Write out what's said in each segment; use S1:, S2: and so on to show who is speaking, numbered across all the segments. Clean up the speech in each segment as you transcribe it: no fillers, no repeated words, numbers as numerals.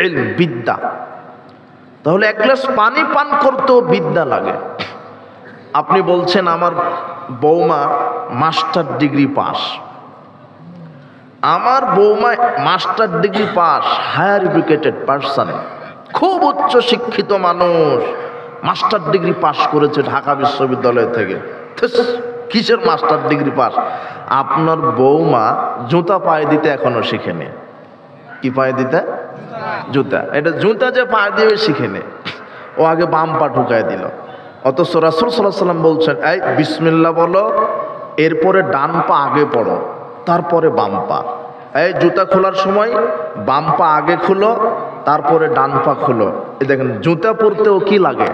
S1: ইলম, বিদ্যা। তাহলে এক গ্লাস পানি পান করতেও বিদ্যা লাগে। আপনি বলছেন আমার বৌমা মাস্টার ডিগ্রি পাস, আমার বৌমা master degree pass, higher educated person, খুব উচ্চ শিক্ষিত মানুষ, মাস্টার ডিগ্রি পাস করেছে ঢাকা বিশ্ববিদ্যালয় থেকে। কিসের মাস্টার ডিগ্রি পাস? আপনার বৌমা জুতা পায়ে দিতে এখনো শিখেনি। কি পায়ে দিতে? জুতা। এটা জুতা যে পায়ে দিয়ে শিখেনি, ও আগে বাম পা ঢুকায় দিল। অথচ রাসূল সাল্লাল্লাহু আলাইহি ওয়াসাল্লাম বলছেন, এই বিসমিল্লাহ বলো, এরপরে ডান পা আগে পড়ো, তারপরে বাম পা। এই জুতা খোলার সময় বাম পা আগে খুলো, তারপরে ডান পা খুলো। এই দেখেন, জুতা পরতেও কি লাগে?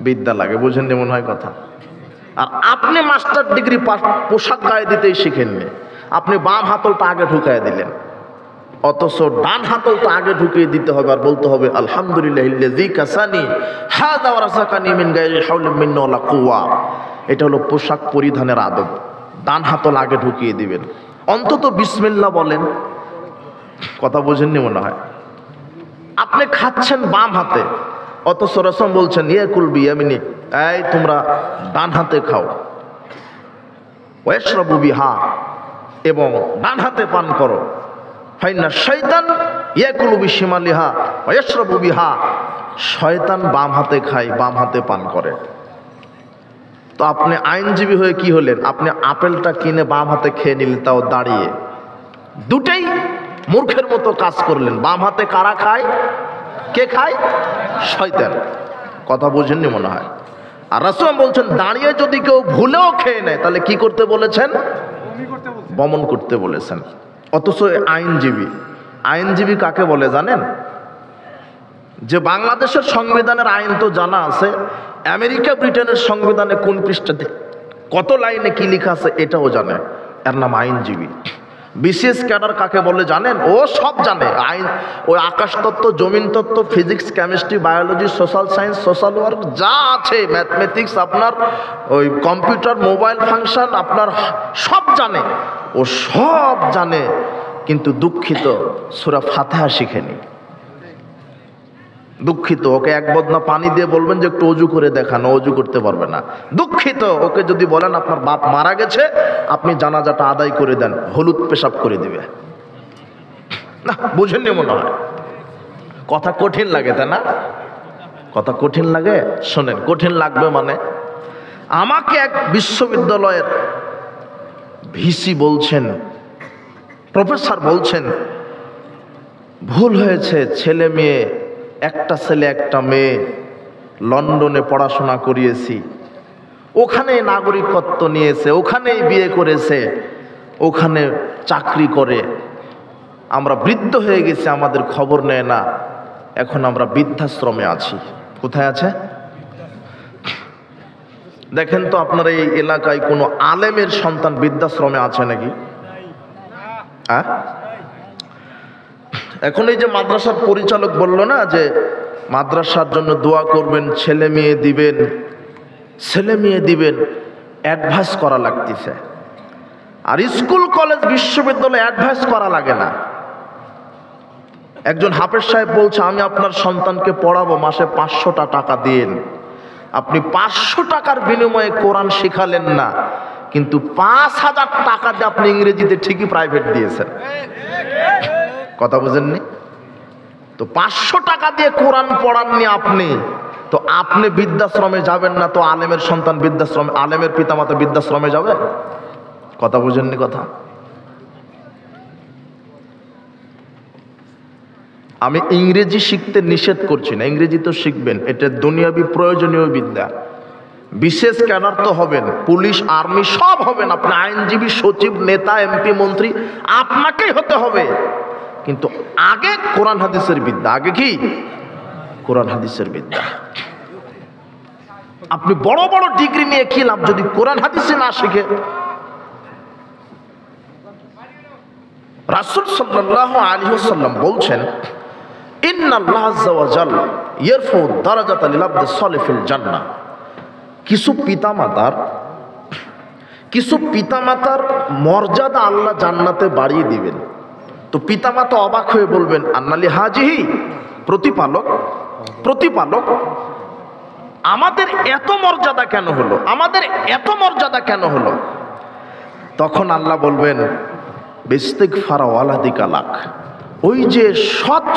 S1: বিদ্যা লাগে। বুঝেন নি মনে হয় কথা? আর আপনি মাস্টার ডিগ্রি পাস, পোশাক গায়ে দিতেই শিখেননি, আপনি বাম হাতলটা আগে ঢুকায় দিলেন। অথচ ডান হাতলটা আগে ঢুকিয়ে দিতে হবে, আর বলতে হবে আলহামদুলিল্লাহিল্লাযী কাসানি হাযা ওয়া রাযাকানি মিন গায়রি হাওলিন মিন্নি ওয়ালা কুওয়া। এটা হলো পোশাক পরিধানের আদব। ডান হাতল আগে ঢুকিয়ে দিবেন, অন্তত বিসমিল্লাহ বলেন। কথা বোঝেননি মনে হয়? আপনি খাচ্ছেন বাম হাতে, অথচ রাসূল বলছেন ইয়াকুল বিয়ামিনি, এই তোমরা ডান হাতে খাও। ওয়াশরাবু বিহা, এবং ডান হাতে পান করো। ফাইন্না শাইতান ইয়াকুলু বিশিমালিহা ওয়া ইয়াশরাবু বিহা, শয়তান বাম হাতে খায়, বাম হাতে পান করে। তো আপনি আইনজীবী হয়ে কি হলেন? আপনি আপেলটা কিনে বাম হাতে খেয়ে নিলেন, তাও দাঁড়িয়ে। দুটাই মূর্খের মতো কাজ করলেন। বাম হাতে কারা খায়? কে খায়? শয়তান। কথা বুঝেননি মনে হয়? আর রাসূল বলছেন দাঁড়িয়ে যদি কেউ ভুলেও খেয়ে নেয়, তাহলে কি করতে বলেছেন? বমন করতে বলেছেন। অথচ আইনজীবী, আইনজীবী কাকে বলে জানেন? যে বাংলাদেশের সংবিধানের আইন তো জানা আছে, আমেরিকা ব্রিটেনের সংবিধানে কোন পৃষ্ঠাতে কত লাইনে কি লেখা আছে এটাও জানে, এর নাম আইনজীবী। বিসিএস ক্যাডার কাকে বলে জানেন? ও সব জানে। আইন, ওই আকাশতত্ত্ব, জমিন তত্ত্ব, physics, chemistry, biology, social science, social work যা আছে, ম্যাথমেটিক্স, আপনার ওই কম্পিউটার, মোবাইল ফাংশন, আপনার সব জানে। ও সব জানে, কিন্তু দুঃখিত সূরা ফাতিহা শিখেনি। দুঃখিত, ওকে এক বদনা পানি দিয়ে বলবেন যে একটু অজু করে দেখানো, অজু করতে পারবে না। দুঃখিত, ওকে যদি বলেন আপনার বাপ মারা গেছে, আপনি জানাজাটা আদায় করে দেন, হলুদ পেশাব করে দিবে না। বুঝেননি মনে হয়? কথা কঠিন লাগে, তাই না? কথা কঠিন লাগে। শোনেন, কঠিন লাগবে মানে, আমাকে এক বিশ্ববিদ্যালয়ের ভিসি বলছেন, প্রফেসর বলছেন, ভুল হয়েছে, ছেলে মেয়ে, একটা ছেলে একটা মেয়ে, লন্ডনে পড়াশোনা করিয়েছি, ওখানেই নাগরিকত্ব নিয়েছে, ওখানেই বিয়ে করেছে, ওখানে চাকরি করে। আমরা বৃদ্ধ হয়ে গেছি, আমাদের খবর নেয় না, এখন আমরা বৃদ্ধাশ্রমে আছি। কোথায় আছে? দেখেন তো আপনার এই এলাকায় কোনো আলেমের সন্তান বৃদ্ধাশ্রমে আছে নাকি? হ্যাঁ? এখন এই যে মাদ্রাসার পরিচালক বললো না যে মাদ্রাসার জন্য দোয়া করবেন, ছেলে মেয়ে দিবেন, ছেলে মেয়ে দিবেন, অ্যাডভাইস করা লাগতেছে। আর স্কুল কলেজ বিশ্ববিদ্যালয়ে অ্যাডভাইস করা লাগে না। একজন হাফেজ সাহেব বলছে আমি আপনার সন্তানকে পড়াবো, মাসে 500 টাকা দিন। আপনি 500 টাকার বিনিময়ে কোরআন শিখালেন না, কিন্তু 5000 টাকা দিয়ে আপনি ইংরেজিতে ঠিকই প্রাইভেট দিয়েছেন। কথা বুঝেননি? তো 500 টাকা দিয়ে কোরআন পড়াননি আপনি, তো আপনি বৃদ্ধাশ্রমে যাবেন না, তো আলেমের সন্তান বৃদ্ধাশ্রমে, আলেমের পিতামাতা বৃদ্ধাশ্রমে যাবে? কথা বুঝেননি কথা? আমি ইংরেজি শিখতে নিষেধ করছি না, ইংরেজি তো শিখবেন, এটা দুনিয়াবি প্রয়োজনীয় বিদ্যা। বিশেষ ক্যাডার তো হবেন, পুলিশ, আর্মি সব হবেন, আপনি আইনজীবী, সচিব, নেতা, এমপি, মন্ত্রী, আপনাকেই হতে হবে। কিন্তু আগে কোরআন হাদিসের বিদ্যা। আগে কি? কোরআন হাদিসের বিদ্যা। আপনি বড় বড় ডিগ্রি নিয়ে কি লাভ যদি কোরআন হাদিসে না শিখে? রাসূল সাল্লাল্লাহু আলাইহি ওয়াসাল্লাম বলছেন, ইন্নাল্লাহ আযজা ওয়া জাল্লা ইয়ারফাউ দারাজাতা লিল আবদি সালিহ ফিল জান্নাহ। কিছু পিতামাতার মর্যাদা আল্লাহ জান্নাতে বাড়িয়ে দিবেন। তো পিতামাতা অবাক হয়ে বলবেন, আন্নালি হাজিহি, প্রতিপালক, প্রতিপালক, আমাদের এত মর্যাদা কেন হলো, আমাদের এত মর্যাদা কেন হলো? তখন আল্লাহ বলবেন, বিস্তিগফার ওয়ালাদিকা লাক, ওই যে সৎ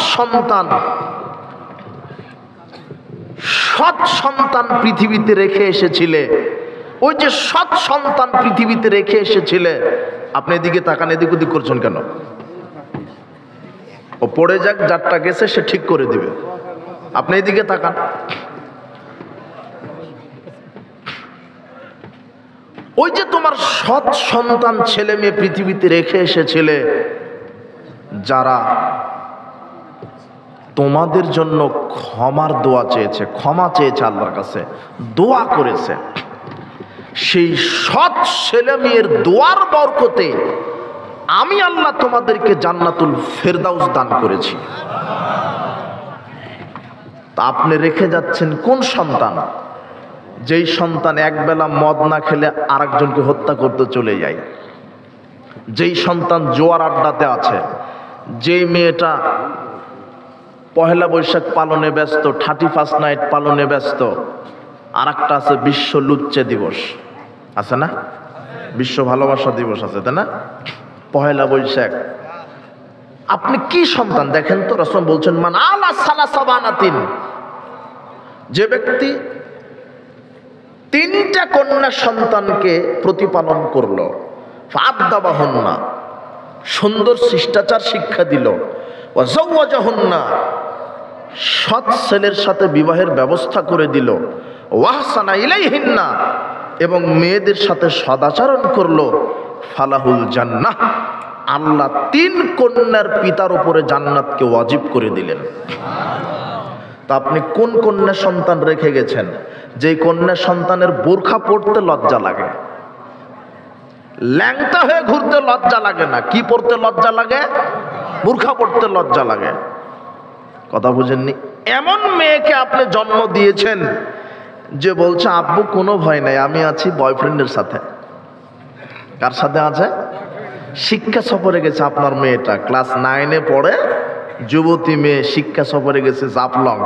S1: সন্তান পৃথিবীতে রেখে এসেছিলে, ওই যে সৎ সন্তান পৃথিবীতে রেখে এসেছিলে। আপনি এদিকে তাকান, এদিক ওদিক করছেন কেন? ও পড়ে যাক, যারটা গেছে সে ঠিক করে দিবে। আপনি এদিকে তাকান। ওই যে তোমার সৎ সন্তান ছেলে মেয়ে পৃথিবীতে রেখে এসেছিলে, যারা তোমাদের জন্য ক্ষমার দোয়া চেয়েছে, ক্ষমা চেয়েছে আল্লাহর কাছে, দোয়া করেছে, সেই সৎ ছেলে মেয়ের দোয়ার বরকতে আমি আল্লাহ তোমাদেরকে জান্নাতুল ফেরদাউস দান করেছি। তা আপনি রেখে যাচ্ছেন কোন সন্তান? যেই সন্তান একবেলা মদ না খেলে আরেকজনকে হত্যা করতে চলে যায়, যেই সন্তান জোয়ার আড্ডাতে আছে, যেই মেয়েটা পহেলা বৈশাখ পালনে ব্যস্ত, 31 নাইট পালনে ব্যস্ত, আর একটা আছে বিশ্ব লুচ্চে দিবস, আছে না? বিশ্ব ভালোবাসা দিবস আছে, তাই না? পহেলা বৈশাখ। আপনি কি সন্তান দেখেন তো? রাসূল বলছেন, মান আলা সালাসা বানাতিন, যে ব্যক্তি 3টা কন্যা সন্তানকে প্রতিপালন করলো, ফাআদ্দাবাহুন্না, সুন্দর শিষ্টাচার শিক্ষা দিল, ওয়া যাওয়াজাহুন্না, সৎ ছেলের সাথে বিবাহের ব্যবস্থা করে দিল, ওয়াহসানা ইলাইহিন্না, এবং মেয়েদের সাথে সদাচরণ করলো, ফালাহুল জান্নাহ, আল্লাহ 3 কন্যার পিতার উপরে জান্নাতকে ওয়াজিব করে দিলেন। তা আপনি কোন কন্যা সন্তান রেখে গেছেন, যেই কন্যা সন্তানের বোরখা পড়তে লজ্জা লাগে, ল্যাংটা হয়ে ঘুরতে লজ্জা লাগে না, কি পড়তে লজ্জা লাগে? বোরখা পড়তে লজ্জা লাগে। কথা বুঝেননি? এমন মেয়েকে আপনি জন্ম দিয়েছেন যে বলছে, আব্বু কোনো ভয় নাই, আমি আছি বয়ফ্রেন্ডের সাথে। কার সাথে আছে? শিক্ষা সফরে গেছে আপনার মেয়েটা, ক্লাস 9-এ পড়ে, যুবতী মেয়ে, শিক্ষা সফরে গেছে জাফলং,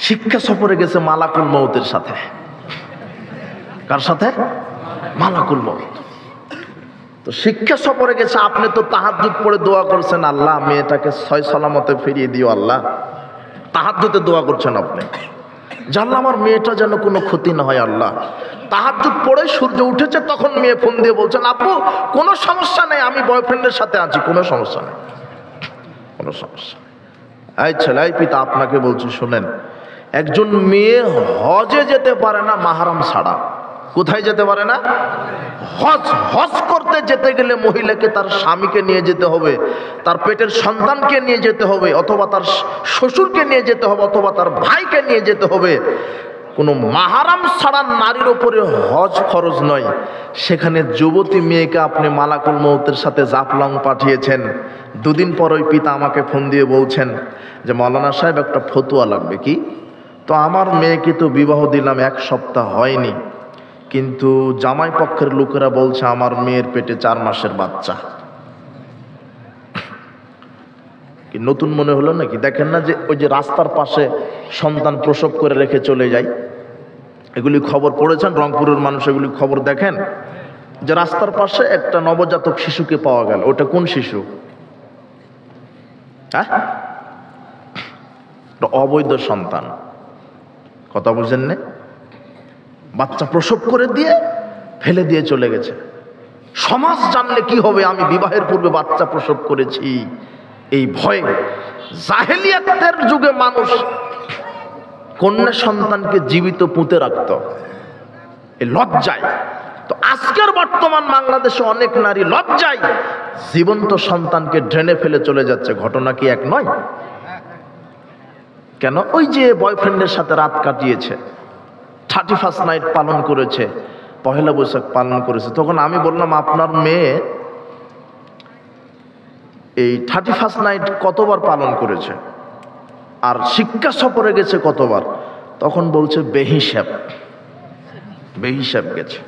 S1: শিক্ষা সফরে গেছে মালাকুল মউতের সাথে। কার সাথে? মালাকুল মউত। তো শিক্ষা সফরে গেছে, আপনি তো তাহাজ্জুদ পড়ে দোয়া করছেন, আল্লাহ মেয়েটাকে সয় সালামতে ফিরিয়ে দিও আল্লাহ। তাহাজ্জুদে দোয়া করছেন আপনি, জানলা আমার মেয়েটা যেন কোনো ক্ষতি না হয় আল্লাহ। তাহাজ্জুদ পড়ে সূর্য উঠেছে, তখন মেয়ে ফোন দিয়ে বলছেন, আব্বু কোনো সমস্যা নেই, আমি বয়ফ্রেন্ডের সাথে আছি, কোনো সমস্যা নেই, কোনো সমস্যা নেই। এই ছেলে, এই পিতা আপনাকে বলছি, শোনেন, একজন মেয়ে হজে যেতে পারে না মাহরাম ছাড়া। কোথায় যেতে পারে না? হজ। হজ করতে যেতে গেলে মহিলাকে তার স্বামীকে নিয়ে যেতে হবে, তার পেটের সন্তানকে নিয়ে যেতে হবে, অথবা তার শ্বশুরকে নিয়ে যেতে হবে, অথবা তার ভাইকে নিয়ে যেতে হবে। কোনো মাহরাম ছাড়া নারীর উপরে হজ ফরজ নয়। সেখানে যুবতী মেয়েকে আপনি মালাকুল মউতের সাথে জাফলং পাঠিয়েছেন। 2 দিন পর ওই পিতা আমাকে ফোন দিয়ে বলছেন যে, মৌলানা সাহেব একটা ফতুয়া লাগবে। কি? তো আমার মেয়েকে তো বিবাহ দিলাম 1 সপ্তাহ হয়নি, কিন্তু জামাই পক্ষের লোকেরা বলছে আমার মেয়ের পেটে 4 মাসের বাচ্চা। কি নতুন মনে হলো নাকি? দেখেন না যে ওই যে রাস্তার পাশে সন্তান প্রসব করে রেখে চলে যায়, এগুলি খবর পড়েছেন? রংপুরের মানুষ এগুলি খবর দেখেন, যে রাস্তার পাশে একটা নবজাতক শিশুকে পাওয়া গেল। ওটা কোন শিশু? হ্যাঁ, অবৈধ সন্তান। কথা বুঝেন না? বাচ্চা প্রসব করে দিয়ে ফেলে দিয়ে চলে গেছে। সমাজ জানলে কি হবে, আমি বিবাহের পূর্বে বাচ্চা প্রসব করেছি, এই ভয়ে। জাহেলিয়াতের যুগে মানুষ কন্যা সন্তানকে জীবিত পুঁতে রাখত এই লজ্জায়। তো আজকের বর্তমান বাংলাদেশে অনেক নারী লজ্জায় জীবন্ত সন্তানকে ড্রেনে ফেলে চলে যাচ্ছে। ঘটনা কি এক নয়? কেন? ওই যে বয়ফ্রেন্ডের সাথে রাত কাটিয়েছে, 31 নাইট পালন করেছে, পহেলা বৈশাখ পালন করেছে। তখন আমি বললাম, আপনার মেয়ে এই 31 নাইট কতবার পালন করেছে, আর শিক্ষা সফরে গেছে কতবার? তখন বলছে বেহিসাব, বেহিসাব গেছে।